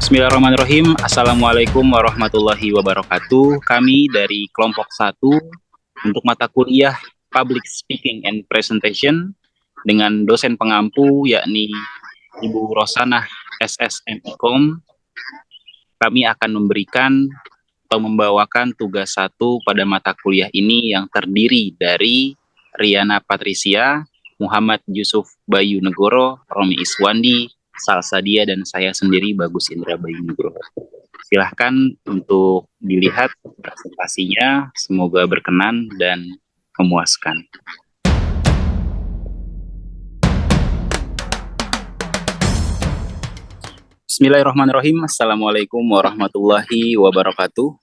Bismillahirrahmanirrahim. Assalamualaikum warahmatullahi wabarakatuh. Kami dari kelompok 1 untuk mata kuliah Public Speaking and Presentation dengan dosen pengampu yakni Ibu Rosanah SSMIKOM. Kami akan memberikan atau membawakan tugas 1 pada mata kuliah ini yang terdiri dari Riana Patricia, Muhammad Yusuf Bayu Negoro, Romi Iswandi, Salsadia, dan saya sendiri Bagus Indra Bayu Nugroho. Silahkan untuk dilihat presentasinya, semoga berkenan dan memuaskan. Bismillahirrahmanirrahim. Assalamualaikum warahmatullahi wabarakatuh.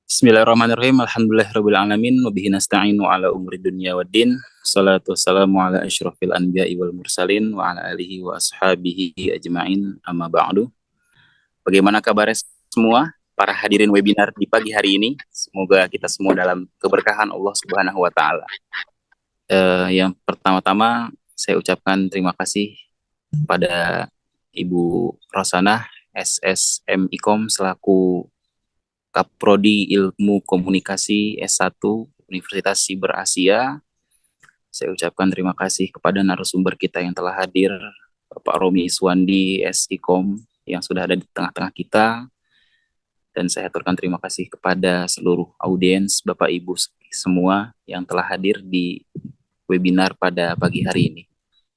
Bismillahirrahmanirrahim. Alhamdulillahirrahmanirrahim. Wabihi nasta'inu ala umri dunia waddin. Salatu wassalamu ala asyrafil anbiya'i wal mursalin wa ala alihi wa ashabihi ajma'in amma ba'du. Bagaimana kabar semua para hadirin webinar di pagi hari ini? Semoga kita semua dalam keberkahan Allah Subhanahu wa taala. Yang pertama-tama saya ucapkan terima kasih pada Ibu Rosanah SSMIKOM selaku Kaprodi Ilmu Komunikasi S1 Universitas Siber Asia. Saya ucapkan terima kasih kepada narasumber kita yang telah hadir, Bapak Romi Iswandi SIKOM yang sudah ada di tengah-tengah kita. Dan saya aturkan terima kasih kepada seluruh audiens, Bapak Ibu semua yang telah hadir di webinar pada pagi hari ini.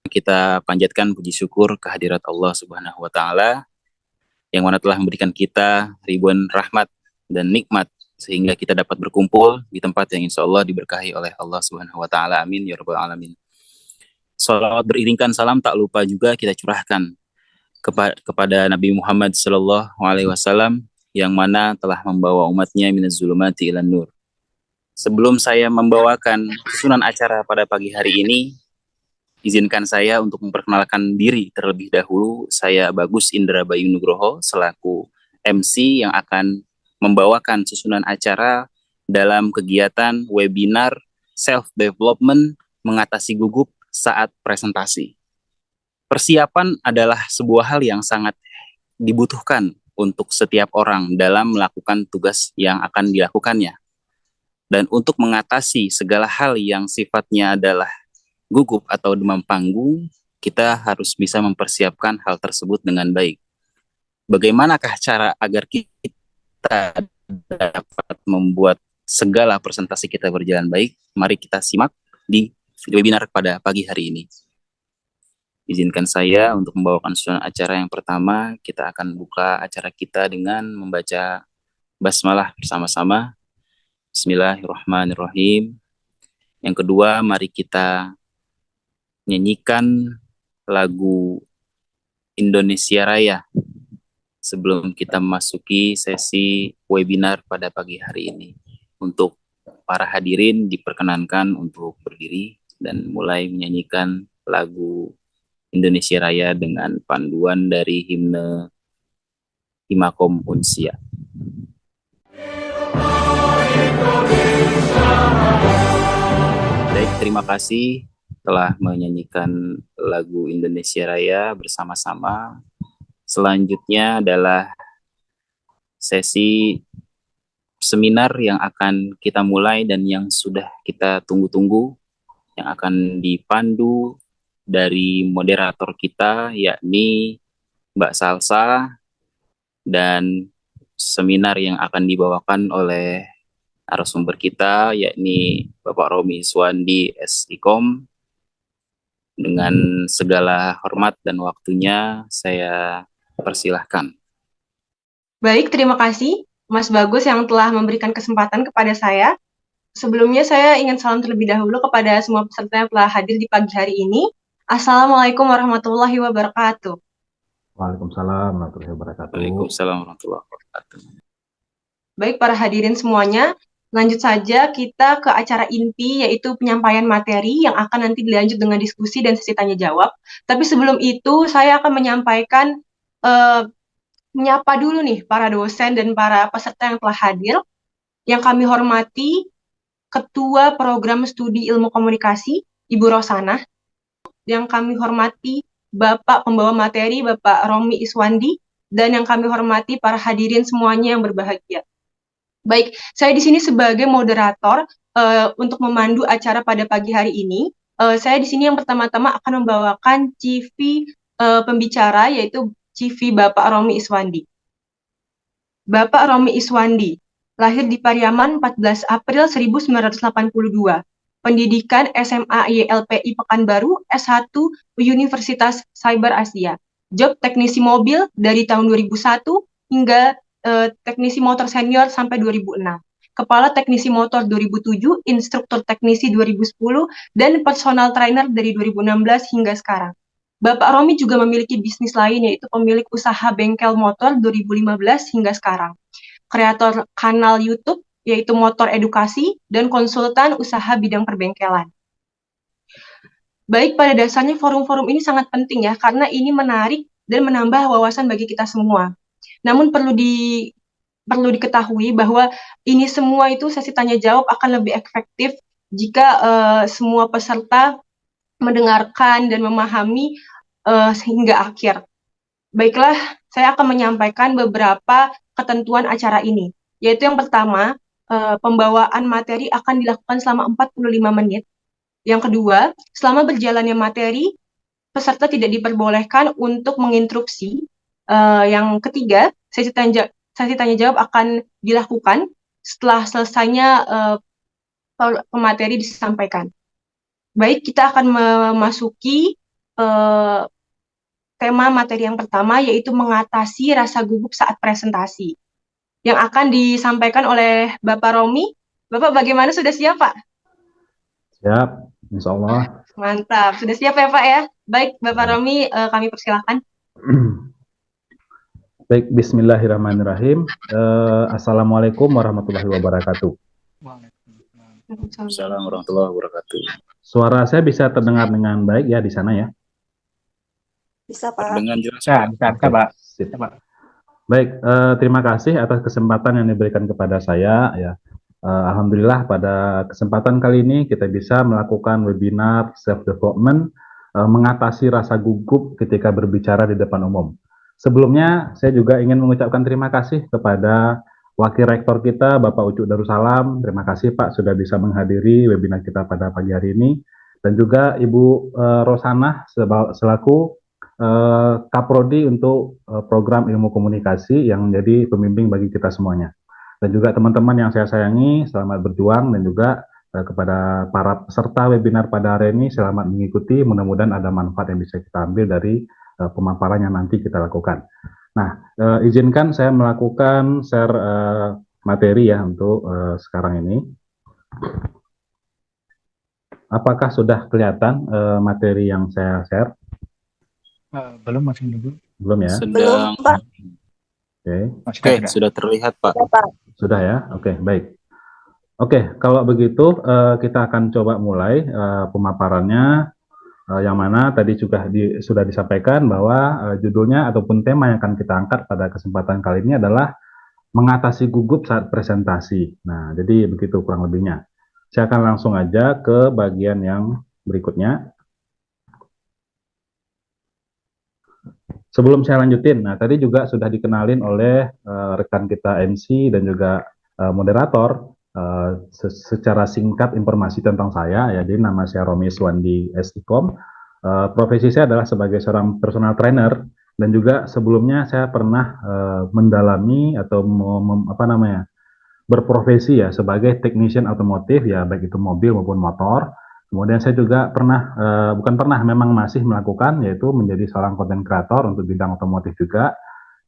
Kita panjatkan puji syukur kehadirat Allah Subhanahu wa taala yang mana telah memberikan kita ribuan rahmat dan nikmat sehingga kita dapat berkumpul di tempat yang insya Allah diberkahi oleh Allah Subhanahu wa taala. Amin ya rabbal alamin. Salawat beriringkan salam tak lupa juga kita curahkan kepada Nabi Muhammad sallallahu alaihi wasallam yang mana telah membawa umatnya minaz zulumati ilan nur. Sebelum saya membawakan susunan acara pada pagi hari ini, izinkan saya untuk memperkenalkan diri terlebih dahulu. Saya Bagus Indra Bayu Nugroho selaku MC yang akan membawakan susunan acara dalam kegiatan webinar self-development mengatasi gugup saat presentasi. Persiapan adalah sebuah hal yang sangat dibutuhkan untuk setiap orang dalam melakukan tugas yang akan dilakukannya. Dan untuk mengatasi segala hal yang sifatnya adalah gugup atau demam panggung, kita harus bisa mempersiapkan hal tersebut dengan baik. Bagaimanakah cara agar kita dapat membuat segala presentasi kita berjalan baik? Mari kita simak di webinar pada pagi hari ini. Izinkan saya untuk membawakan susunan acara yang pertama. Kita akan buka acara kita dengan membaca basmalah bersama-sama. Bismillahirrahmanirrahim. Yang kedua, mari kita nyanyikan lagu Indonesia Raya sebelum kita memasuki sesi webinar pada pagi hari ini. Untuk para hadirin diperkenankan untuk berdiri dan mulai menyanyikan lagu Indonesia Raya dengan panduan dari himne Himakom Unsia. Baik, terima kasih telah menyanyikan lagu Indonesia Raya bersama-sama. Selanjutnya adalah sesi seminar yang akan kita mulai dan yang sudah kita tunggu-tunggu, yang akan dipandu dari moderator kita yakni Mbak Salsa, dan seminar yang akan dibawakan oleh narasumber kita yakni Bapak Romi Iswandi SIKOM. Dengan segala hormat dan waktunya saya persilahkan. Baik, terima kasih Mas Bagus yang telah memberikan kesempatan kepada saya. Sebelumnya saya ingin salam terlebih dahulu kepada semua peserta yang telah hadir di pagi hari ini. Assalamualaikum warahmatullahi wabarakatuh. Waalaikumsalam warahmatullahi wabarakatuh. Waalaikumsalam warahmatullahi wabarakatuh. Baik para hadirin semuanya, lanjut saja kita ke acara inti yaitu penyampaian materi yang akan nanti dilanjut dengan diskusi dan sesi tanya jawab. Tapi sebelum itu saya akan menyampaikan menyapa dulu nih para dosen dan para peserta yang telah hadir. Yang kami hormati Ketua Program Studi Ilmu Komunikasi, Ibu Rosanah. Yang kami hormati Bapak Pembawa Materi, Bapak Romi Iswandi. dan yang kami hormati para hadirin semuanya yang berbahagia. Baik, saya di sini sebagai moderator untuk memandu acara pada pagi hari ini. Saya di sini yang pertama-tama akan membawakan CV pembicara, yaitu CV Bapak Romi Iswandi. Bapak Romi Iswandi, lahir di Pariaman 14 April 1982. Pendidikan SMA YLPI Pekanbaru, S1 Universitas Cyber Asia. Job teknisi mobil dari tahun 2001 hingga teknisi motor senior sampai 2006. Kepala teknisi motor 2007, instruktur teknisi 2010, dan personal trainer dari 2016 hingga sekarang. Bapak Romi juga memiliki bisnis lain, yaitu pemilik usaha bengkel motor 2015 hingga sekarang. Kreator kanal YouTube, yaitu Motor Edukasi, dan konsultan usaha bidang perbengkelan. Baik, pada dasarnya forum-forum ini sangat penting ya, karena ini menarik dan menambah wawasan bagi kita semua. Namun perlu diketahui bahwa ini semua itu sesi tanya jawab akan lebih efektif jika semua peserta mendengarkan dan memahami hingga akhir. Baiklah, saya akan menyampaikan beberapa ketentuan acara ini, yaitu yang pertama, pembawaan materi akan dilakukan selama 45 menit. Yang kedua, selama berjalannya materi, peserta tidak diperbolehkan untuk menginterupsi. Yang ketiga, sesi tanya jawab akan dilakukan setelah selesainya pemateri disampaikan. Baik, kita akan memasuki tema materi yang pertama, yaitu mengatasi rasa gugup saat presentasi, yang akan disampaikan oleh Bapak Romi. Bapak bagaimana, sudah siap Pak? Siap, insya Allah. Mantap, sudah siap ya Pak ya? Baik, Bapak Romi, kami persilahkan. Baik, bismillahirrahmanirrahim. Assalamualaikum warahmatullahi wabarakatuh. Assalamualaikum warahmatullahi wabarakatuh. Suara saya bisa terdengar dengan baik ya di sana ya? Bisa Pak. Dengan jelas. Bisa Pak. Sip. Baik, terima kasih atas kesempatan yang diberikan kepada saya ya. Alhamdulillah pada kesempatan kali ini kita bisa melakukan webinar self development mengatasi rasa gugup ketika berbicara di depan umum. Sebelumnya saya juga ingin mengucapkan terima kasih kepada Wakil Rektor kita Bapak Ucu Darussalam. Terima kasih Pak sudah bisa menghadiri webinar kita pada pagi hari ini, dan juga Ibu Rosanah selaku Kaprodi untuk program ilmu komunikasi yang menjadi pembimbing bagi kita semuanya. Dan juga teman-teman yang saya sayangi, selamat berjuang, dan juga kepada para peserta webinar pada hari ini, selamat mengikuti, mudah-mudahan ada manfaat yang bisa kita ambil dari pemaparan yang nanti kita lakukan. Nah, izinkan saya melakukan share materi ya untuk sekarang ini. Apakah sudah kelihatan materi yang saya share? Belum, masih menunggu. Belum ya? Belum, Pak. Oke, Sudah terlihat Pak. Ya, Pak. Sudah ya? Oke, baik. Oke, kalau begitu kita akan coba mulai pemaparannya, yang mana tadi juga sudah disampaikan bahwa judulnya ataupun tema yang akan kita angkat pada kesempatan kali ini adalah mengatasi gugup saat presentasi. Nah, jadi begitu kurang lebihnya. Saya akan langsung aja ke bagian yang berikutnya. Sebelum saya lanjutin, nah tadi juga sudah dikenalin oleh rekan kita MC dan juga moderator secara singkat informasi tentang saya. Ya, jadi nama saya Romi Iswandi SIKOM. Profesi saya adalah sebagai seorang personal trainer, dan juga sebelumnya saya pernah mendalami atau berprofesi ya sebagai technician otomotif ya, baik itu mobil maupun motor. Kemudian saya juga memang masih melakukan, yaitu menjadi seorang content creator untuk bidang otomotif juga.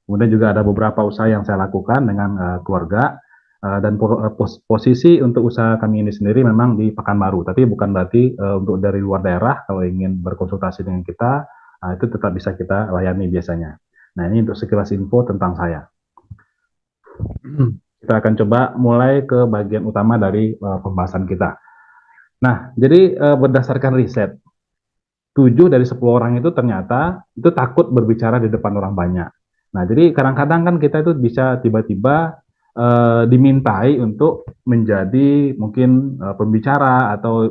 Kemudian juga ada beberapa usaha yang saya lakukan dengan keluarga, dan posisi untuk usaha kami ini sendiri memang di Pekanbaru, tapi bukan berarti untuk dari luar daerah kalau ingin berkonsultasi dengan kita, itu tetap bisa kita layani biasanya. Nah, ini untuk sekilas info tentang saya. Kita akan coba mulai ke bagian utama dari pembahasan kita. Nah, jadi berdasarkan riset, 7 dari 10 orang itu ternyata itu takut berbicara di depan orang banyak. Nah, jadi kadang-kadang kan kita itu bisa tiba-tiba dimintai untuk menjadi mungkin pembicara atau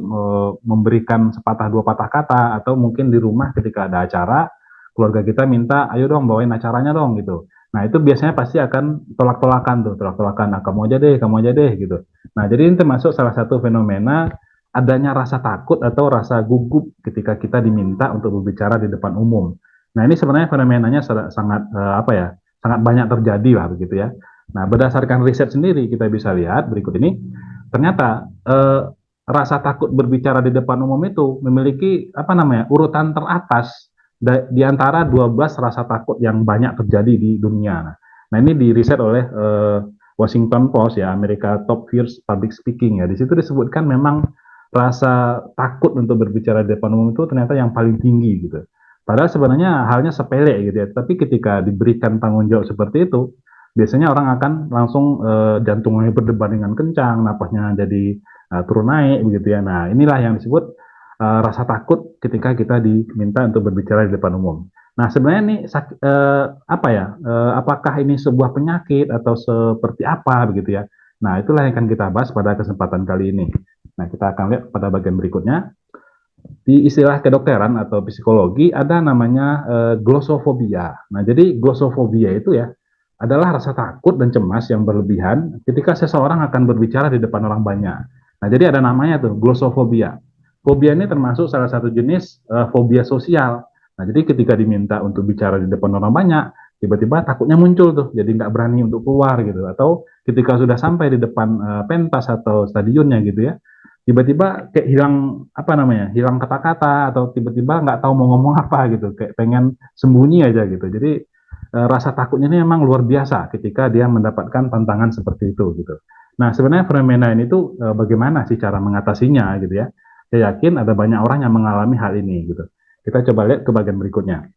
memberikan sepatah dua patah kata, atau mungkin di rumah ketika ada acara, keluarga kita minta, ayo dong bawain acaranya dong gitu. Nah, itu biasanya pasti akan tolak-tolakan, nah, kamu aja deh, gitu. Nah, jadi ini termasuk salah satu fenomena adanya rasa takut atau rasa gugup ketika kita diminta untuk berbicara di depan umum. Nah, ini sebenarnya fenomenanya sangat, apa ya, sangat banyak terjadi lah begitu ya. Nah, berdasarkan riset sendiri kita bisa lihat berikut ini, ternyata rasa takut berbicara di depan umum itu memiliki apa namanya urutan teratas di antara 12 rasa takut yang banyak terjadi di dunia. Nah, ini di riset oleh Washington Post ya, America Top Fears Public Speaking ya. Di situ disebutkan memang rasa takut untuk berbicara di depan umum itu ternyata yang paling tinggi gitu. Padahal sebenarnya halnya sepele gitu ya, tapi ketika diberikan tanggung jawab seperti itu, biasanya orang akan langsung jantungnya berdebar dengan kencang, napasnya jadi turun naik begitu ya. Nah, inilah yang disebut rasa takut ketika kita diminta untuk berbicara di depan umum. Nah, sebenarnya ini apa ya? Apakah ini sebuah penyakit atau seperti apa begitu ya? Nah, itulah yang akan kita bahas pada kesempatan kali ini. Nah, kita akan lihat pada bagian berikutnya. Di istilah kedokteran atau psikologi ada namanya glossofobia. Nah, jadi glossofobia itu ya adalah rasa takut dan cemas yang berlebihan ketika seseorang akan berbicara di depan orang banyak. Nah, jadi ada namanya tuh glossofobia. Fobia ini termasuk salah satu jenis fobia sosial. Nah, jadi ketika diminta untuk bicara di depan orang banyak, tiba-tiba takutnya muncul tuh, jadi nggak berani untuk keluar gitu. Atau ketika sudah sampai di depan pentas atau stadionnya gitu ya, tiba-tiba kayak hilang apa namanya, hilang kata-kata atau tiba-tiba nggak tahu mau ngomong apa gitu, kayak pengen sembunyi aja gitu. Jadi rasa takutnya ini memang luar biasa ketika dia mendapatkan tantangan seperti itu gitu. Nah, sebenarnya fenomena ini tuh bagaimana sih cara mengatasinya gitu ya? Saya yakin ada banyak orang yang mengalami hal ini gitu. Kita coba lihat ke bagian berikutnya.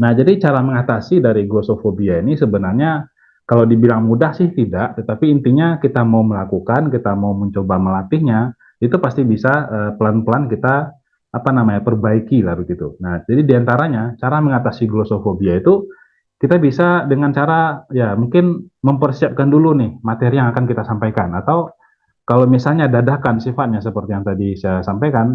Nah, jadi cara mengatasi dari glossofobia ini sebenarnya kalau dibilang mudah sih tidak, tetapi intinya kita mau melakukan, kita mau mencoba melatihnya, itu pasti bisa pelan-pelan kita apa namanya perbaiki lah begitu. Nah, jadi diantaranya cara mengatasi glossofobia itu kita bisa dengan cara ya mungkin mempersiapkan dulu nih materi yang akan kita sampaikan atau kalau misalnya dadakan sifatnya seperti yang tadi saya sampaikan,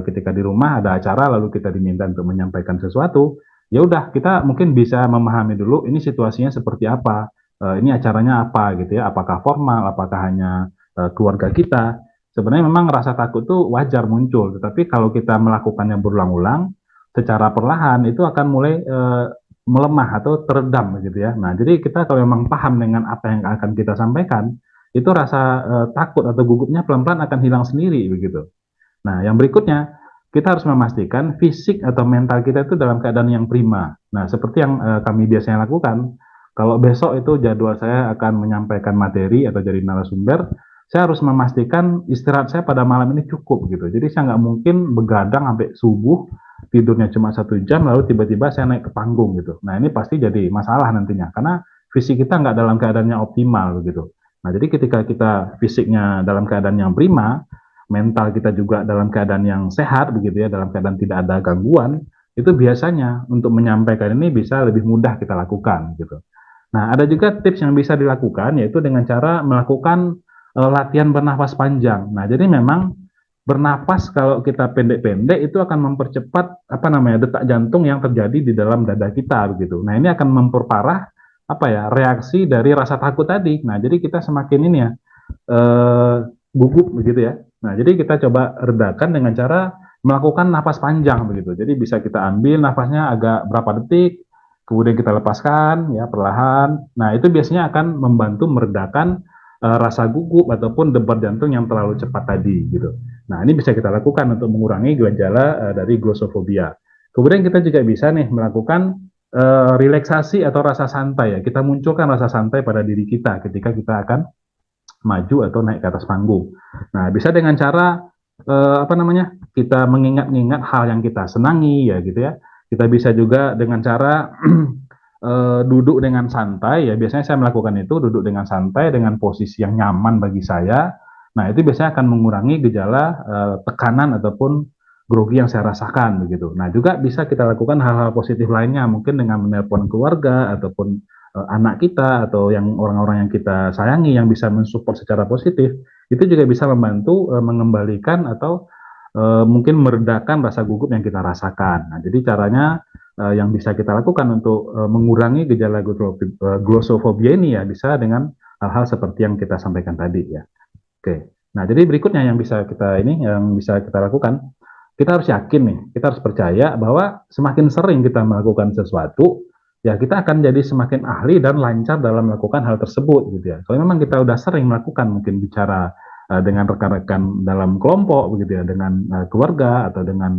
ketika di rumah ada acara lalu kita diminta untuk menyampaikan sesuatu, ya udah kita mungkin bisa memahami dulu ini situasinya seperti apa, ini acaranya apa gitu ya, apakah formal, apakah hanya keluarga kita. Sebenarnya memang rasa takut itu wajar muncul, tetapi kalau kita melakukannya berulang-ulang, secara perlahan itu akan mulai melemah atau teredam gitu ya. Nah, jadi kita kalau memang paham dengan apa yang akan kita sampaikan, itu rasa takut atau gugupnya pelan-pelan akan hilang sendiri begitu. Nah, yang berikutnya kita harus memastikan fisik atau mental kita itu dalam keadaan yang prima. Nah, seperti yang kami biasanya lakukan, kalau besok itu jadwal saya akan menyampaikan materi atau jadi narasumber, saya harus memastikan istirahat saya pada malam ini cukup gitu. Jadi saya nggak mungkin begadang sampai subuh, tidurnya cuma 1 jam, lalu tiba-tiba saya naik ke panggung gitu. Nah, ini pasti jadi masalah nantinya, karena fisik kita nggak dalam keadaannya optimal begitu. Nah, jadi ketika kita fisiknya dalam keadaan yang prima, mental kita juga dalam keadaan yang sehat begitu ya, dalam keadaan tidak ada gangguan, itu biasanya untuk menyampaikan ini bisa lebih mudah kita lakukan gitu. Nah, ada juga tips yang bisa dilakukan yaitu dengan cara melakukan latihan bernafas panjang. Nah, jadi memang bernafas kalau kita pendek-pendek itu akan mempercepat apa namanya detak jantung yang terjadi di dalam dada kita begitu. Nah, ini akan memperparah apa ya reaksi dari rasa takut tadi. Nah, jadi kita semakin ini ya gugup begitu ya. Nah, jadi kita coba redakan dengan cara melakukan napas panjang begitu. Jadi bisa kita ambil nafasnya agak berapa detik, kemudian kita lepaskan ya perlahan. Nah, itu biasanya akan membantu meredakan rasa gugup ataupun debar jantung yang terlalu cepat tadi gitu. Nah, ini bisa kita lakukan untuk mengurangi gejala dari glossofobia. Kemudian kita juga bisa nih melakukan relaksasi atau rasa santai ya. Kita munculkan rasa santai pada diri kita ketika kita akan maju atau naik ke atas panggung. Nah, bisa dengan cara apa namanya? Kita mengingat-ingat hal yang kita senangi ya gitu ya. Kita bisa juga dengan cara duduk dengan santai ya. Biasanya saya melakukan itu duduk dengan santai dengan posisi yang nyaman bagi saya. Nah, itu biasanya akan mengurangi gejala tekanan ataupun grogi yang saya rasakan begitu. Nah, juga bisa kita lakukan hal-hal positif lainnya, mungkin dengan menelpon keluarga ataupun anak kita atau yang orang-orang yang kita sayangi yang bisa mensupport secara positif, itu juga bisa membantu mengembalikan atau mungkin meredakan rasa gugup yang kita rasakan. Nah, jadi caranya yang bisa kita lakukan untuk mengurangi gejala glossophobic ini ya bisa dengan hal-hal seperti yang kita sampaikan tadi ya. Oke. Nah, jadi berikutnya yang bisa kita lakukan, kita harus yakin nih, kita harus percaya bahwa semakin sering kita melakukan sesuatu, ya kita akan jadi semakin ahli dan lancar dalam melakukan hal tersebut gitu ya. Kalau memang kita udah sering melakukan, mungkin bicara dengan rekan-rekan dalam kelompok begitu ya, dengan keluarga atau dengan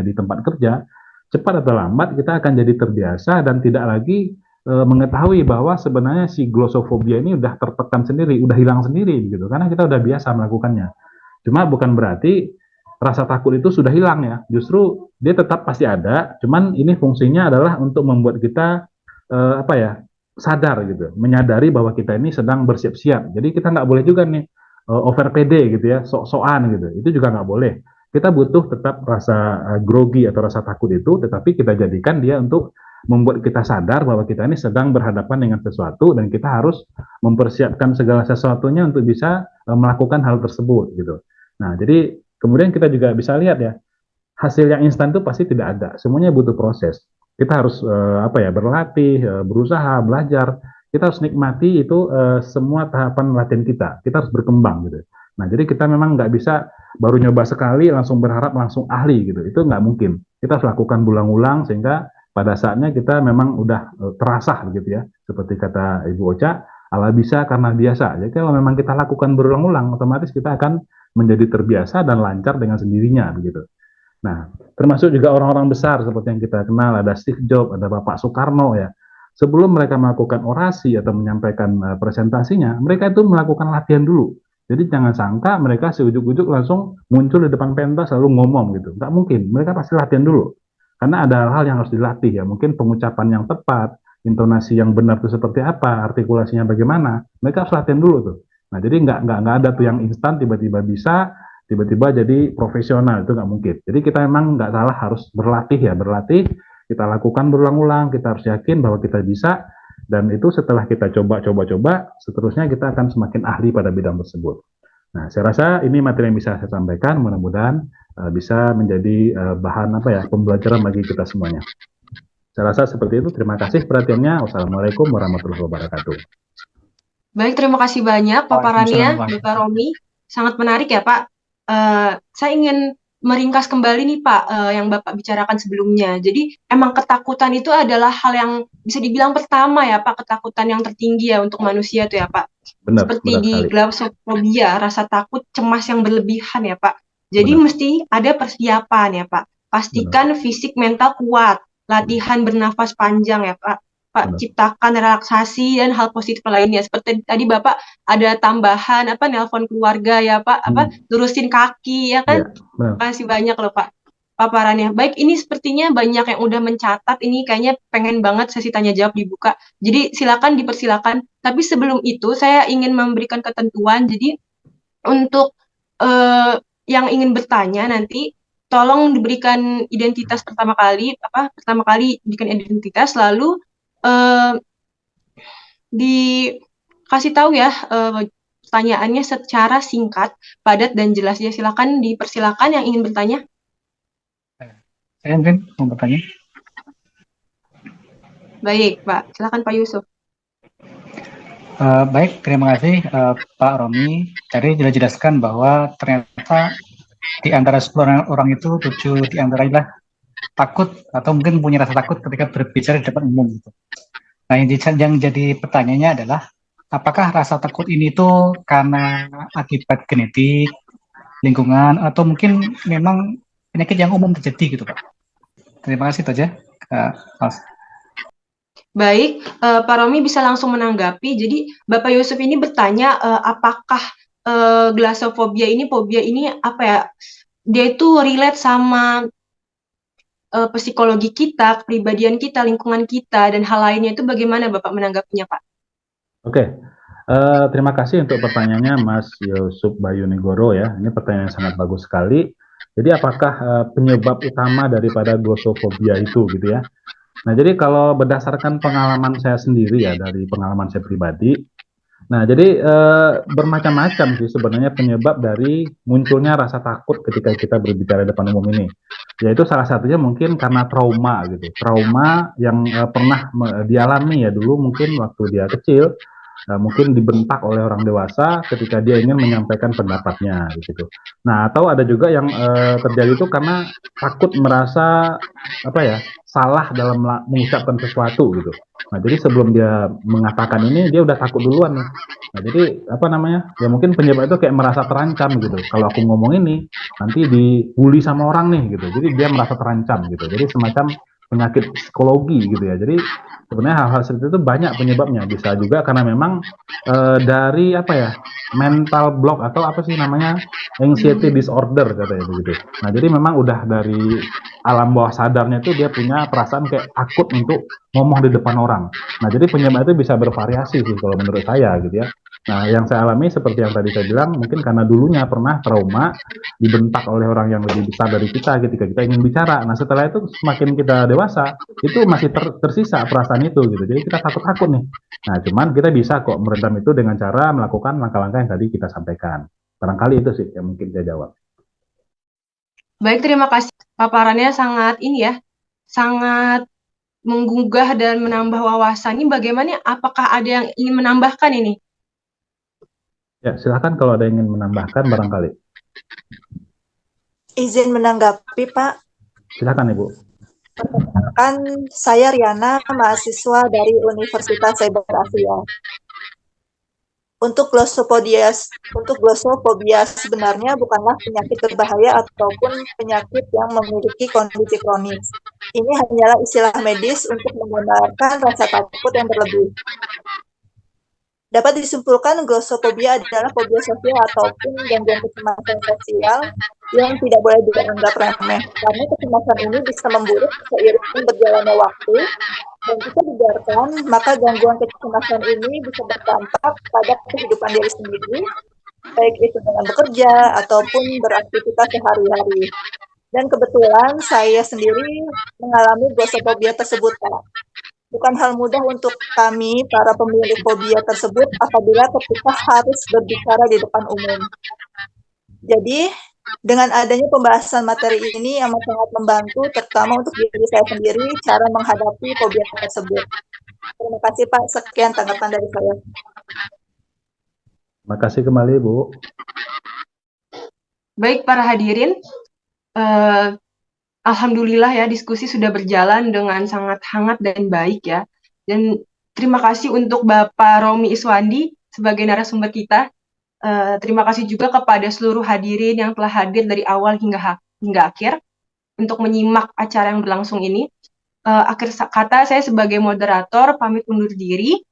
di tempat kerja, cepat atau lambat kita akan jadi terbiasa dan tidak lagi mengetahui bahwa sebenarnya si glossophobia ini udah tertekan sendiri, udah hilang sendiri gitu, karena kita udah biasa melakukannya. Cuma bukan berarti rasa takut itu sudah hilang ya, justru dia tetap pasti ada, cuman ini fungsinya adalah untuk membuat kita sadar gitu, menyadari bahwa kita ini sedang bersiap-siap. Jadi kita nggak boleh juga nih over PD gitu ya, sok-sokan gitu, itu juga nggak boleh. Kita butuh tetap rasa grogi atau rasa takut itu, tetapi kita jadikan dia untuk membuat kita sadar bahwa kita ini sedang berhadapan dengan sesuatu dan kita harus mempersiapkan segala sesuatunya untuk bisa melakukan hal tersebut gitu. Nah, jadi kemudian kita juga bisa lihat ya, hasil yang instan itu pasti tidak ada. Semuanya butuh proses. Kita harus berlatih, berusaha, belajar. Kita harus nikmati itu semua tahapan latihan kita. Kita harus berkembang gitu. Nah, jadi kita memang nggak bisa baru nyoba sekali langsung berharap langsung ahli gitu. Itu nggak mungkin. Kita harus lakukan berulang-ulang sehingga pada saatnya kita memang udah terasah gitu ya. Seperti kata Ibu Ocha, ala bisa karena biasa. Jadi kalau memang kita lakukan berulang-ulang, otomatis kita akan menjadi terbiasa dan lancar dengan sendirinya begitu. Nah, termasuk juga orang-orang besar seperti yang kita kenal, ada Steve Jobs, ada Bapak Soekarno ya. Sebelum mereka melakukan orasi atau menyampaikan presentasinya, mereka itu melakukan latihan dulu. Jadi jangan sangka mereka seujuk-ujuk langsung muncul di depan pentas lalu ngomong gitu. Nggak mungkin, mereka pasti latihan dulu. Karena ada hal-hal yang harus dilatih ya, mungkin pengucapan yang tepat, intonasi yang benar itu seperti apa, artikulasinya bagaimana, mereka harus latihan dulu tuh. Nah, jadi nggak ada tuh yang instan tiba-tiba bisa, tiba-tiba jadi profesional, itu nggak mungkin. Jadi kita memang nggak salah harus berlatih, kita lakukan berulang-ulang, kita harus yakin bahwa kita bisa, dan itu setelah kita coba, seterusnya kita akan semakin ahli pada bidang tersebut. Nah, saya rasa ini materi yang bisa saya sampaikan, mudah-mudahan bisa menjadi bahan pembelajaran bagi kita semuanya. Saya rasa seperti itu, terima kasih perhatiannya. Wassalamualaikum warahmatullahi wabarakatuh. Baik, terima kasih banyak paparannya, Bapak Romi. Sangat menarik ya, Pak. Saya ingin meringkas kembali nih, Pak, yang Bapak bicarakan sebelumnya. Jadi, emang ketakutan itu adalah hal yang bisa dibilang pertama ya, Pak, ketakutan yang tertinggi ya untuk manusia tuh ya, Pak. Benar, seperti di glossophobia, rasa takut, cemas yang berlebihan ya, Pak. Jadi mesti ada persiapan ya, Pak. Pastikan fisik mental kuat, latihan bernafas panjang ya, Pak. Ciptakan relaksasi dan hal positif lainnya. Seperti tadi Bapak ada tambahan nelpon keluarga ya, Pak, lurusin kaki ya kan. Terima kasih banyak loh, Pak, paparannya. Baik, ini sepertinya banyak yang udah mencatat. Ini kayaknya pengen banget sesi tanya jawab dibuka. Jadi silakan dipersilakan. Tapi sebelum itu saya ingin memberikan ketentuan. Jadi untuk yang ingin bertanya nanti tolong diberikan identitas pertama kali diberikan identitas, lalu dikasih tahu ya pertanyaannya secara singkat, padat dan jelas. Ya, silakan dipersilakan yang ingin bertanya. Saya mungkin mau bertanya. Baik, Pak. Silakan Pak Yusuf. Baik, terima kasih Pak Romi. Tadi sudah jelaskan bahwa ternyata di antara 10 orang itu 7 di antaranya takut atau mungkin punya rasa takut ketika berbicara di depan umum gitu. Nah, yang jadi pertanyaannya adalah apakah rasa takut ini tuh karena akibat genetik, lingkungan, atau mungkin memang penyakit yang umum terjadi gitu, Pak? Terima kasih, itu aja. Mas. Baik, Pak Romi bisa langsung menanggapi. Jadi Bapak Yusuf ini bertanya apakah glossophobia ini, fobia ini dia itu relate sama psikologi kita, kepribadian kita, lingkungan kita, dan hal lainnya itu bagaimana Bapak menanggapinya, Pak? Oke. Terima kasih untuk pertanyaannya Mas Yusuf Bayu Negoro ya. Ini pertanyaan yang sangat bagus sekali. Jadi apakah penyebab utama daripada glossophobia itu gitu ya? Nah, jadi kalau berdasarkan pengalaman saya sendiri ya, dari pengalaman saya pribadi, Nah, jadi bermacam-macam sih sebenarnya penyebab dari munculnya rasa takut ketika kita berbicara di depan umum ini. Yaitu salah satunya mungkin karena trauma gitu. Trauma yang pernah dialami ya dulu mungkin waktu dia kecil, mungkin dibentak oleh orang dewasa ketika dia ingin menyampaikan pendapatnya gitu. Nah, atau ada juga yang terjadi itu karena takut merasa apa ya salah dalam mengucapkan sesuatu gitu. Nah, jadi sebelum dia mengatakan ini dia udah takut duluan nih. Nah, jadi apa namanya? Ya mungkin penyebab itu kayak merasa terancam gitu. Kalau aku ngomong ini nanti dibully sama orang nih gitu. Jadi dia merasa terancam gitu. Jadi semacam penyakit psikologi gitu ya. Jadi sebenarnya hal-hal seperti itu banyak penyebabnya. Bisa juga karena memang dari apa ya? Mental block atau apa sih namanya? Anxiety disorder katanya begitu. Nah, jadi memang udah dari alam bawah sadarnya itu dia punya perasaan kayak takut untuk ngomong di depan orang. Nah, jadi penyebab itu bisa bervariasi sih kalau menurut saya gitu ya. Nah, yang saya alami seperti yang tadi saya bilang, mungkin karena dulunya pernah trauma, dibentak oleh orang yang lebih besar dari kita ketika kita ingin bicara. Nah, setelah itu semakin kita dewasa, itu masih tersisa perasaan itu gitu. Jadi kita takut-takut nih. Nah, cuman kita bisa kok meredam itu dengan cara melakukan langkah-langkah yang tadi kita sampaikan. Barangkali itu sih yang mungkin saya jawab. Baik, terima kasih. Paparannya sangat ini ya, sangat menggugah dan menambah wawasan. Ini bagaimana? Apakah ada yang ingin menambahkan ini? Ya, silakan kalau ada yang ingin menambahkan barangkali. Izin menanggapi, Pak. Silakan, Ibu. Kan saya Riana, mahasiswa dari Universitas Cyber Asia. Untuk glosofobia sebenarnya bukanlah penyakit berbahaya ataupun penyakit yang memiliki kondisi kronis. Ini hanyalah istilah medis untuk menggambarkan rasa takut yang berlebih. Dapat disimpulkan glosofobia adalah fobia sosial ataupun gangguan kecemasan sosial yang tidak boleh dianggap remeh. Karena kecemasan ini bisa memburuk seiring berjalannya waktu, dan jika dibiarkan, maka gangguan kecemasan ini bisa berdampak pada kehidupan diri sendiri, baik itu dengan bekerja ataupun beraktivitas sehari-hari. Dan kebetulan saya sendiri mengalami glosofobia tersebut, Pak. Bukan hal mudah untuk kami, para pemilik fobia tersebut, apabila ketika harus berbicara di depan umum. Jadi, dengan adanya pembahasan materi ini amat sangat membantu, terutama untuk diri saya sendiri, cara menghadapi fobia tersebut. Terima kasih, Pak. Sekian tanggapan dari saya. Terima kasih kembali, Bu. Baik, para hadirin. Alhamdulillah ya, diskusi sudah berjalan dengan sangat hangat dan baik ya. Dan terima kasih untuk Bapak Romi Iswandi sebagai narasumber kita. Terima kasih juga kepada seluruh hadirin yang telah hadir dari awal hingga akhir untuk menyimak acara yang berlangsung ini. Akhir kata saya sebagai moderator pamit undur diri.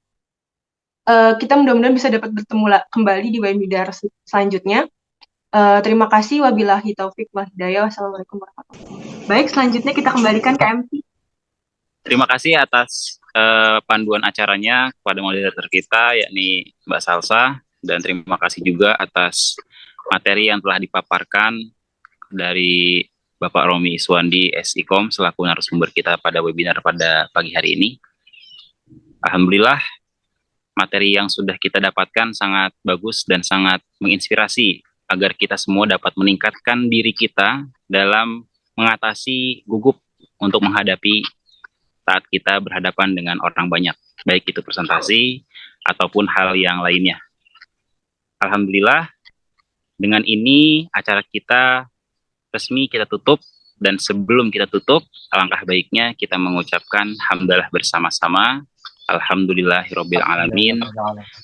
Kita mudah-mudahan bisa dapat bertemu kembali di webinar selanjutnya. Terima kasih, wabillahi taufik wal hidayah. Wassalamualaikum warahmatullahi wabarakatuh. Baik, selanjutnya kita kembalikan ke MC. Terima kasih atas panduan acaranya kepada moderator kita, yakni Mbak Salsa, dan terima kasih juga atas materi yang telah dipaparkan dari Bapak Romi Iswandi SIKOM selaku narasumber kita pada webinar pada pagi hari ini. Alhamdulillah, materi yang sudah kita dapatkan sangat bagus dan sangat menginspirasi agar kita semua dapat meningkatkan diri kita dalam mengatasi gugup untuk menghadapi saat kita berhadapan dengan orang banyak, baik itu presentasi ataupun hal yang lainnya. Alhamdulillah, dengan ini acara kita resmi kita tutup, dan sebelum kita tutup, alangkah baiknya kita mengucapkan hamdalah bersama-sama. Alhamdulillahirabbil alamin,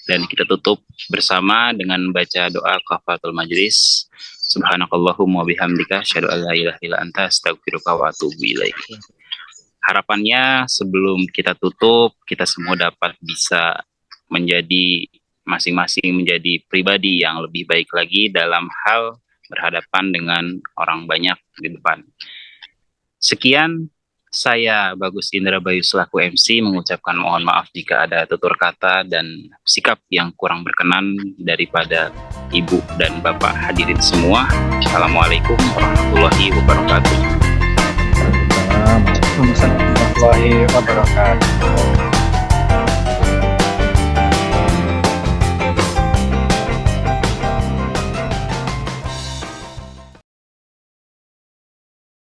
dan kita tutup bersama dengan baca doa kafaratul majlis. Subhanakallahumma bihamdika asyhadu an la ilaha illa anta astaghfiruka wa atubu ilaik. Harapannya sebelum kita tutup, kita semua dapat bisa menjadi masing-masing menjadi pribadi yang lebih baik lagi dalam hal berhadapan dengan orang banyak di depan. Sekian, saya Bagus Indra Bayu selaku MC mengucapkan mohon maaf jika ada tutur kata dan sikap yang kurang berkenan daripada Ibu dan Bapak hadirin semua. Assalamualaikum warahmatullahi wabarakatuh. Waalaikumsalam warahmatullahi wabarakatuh.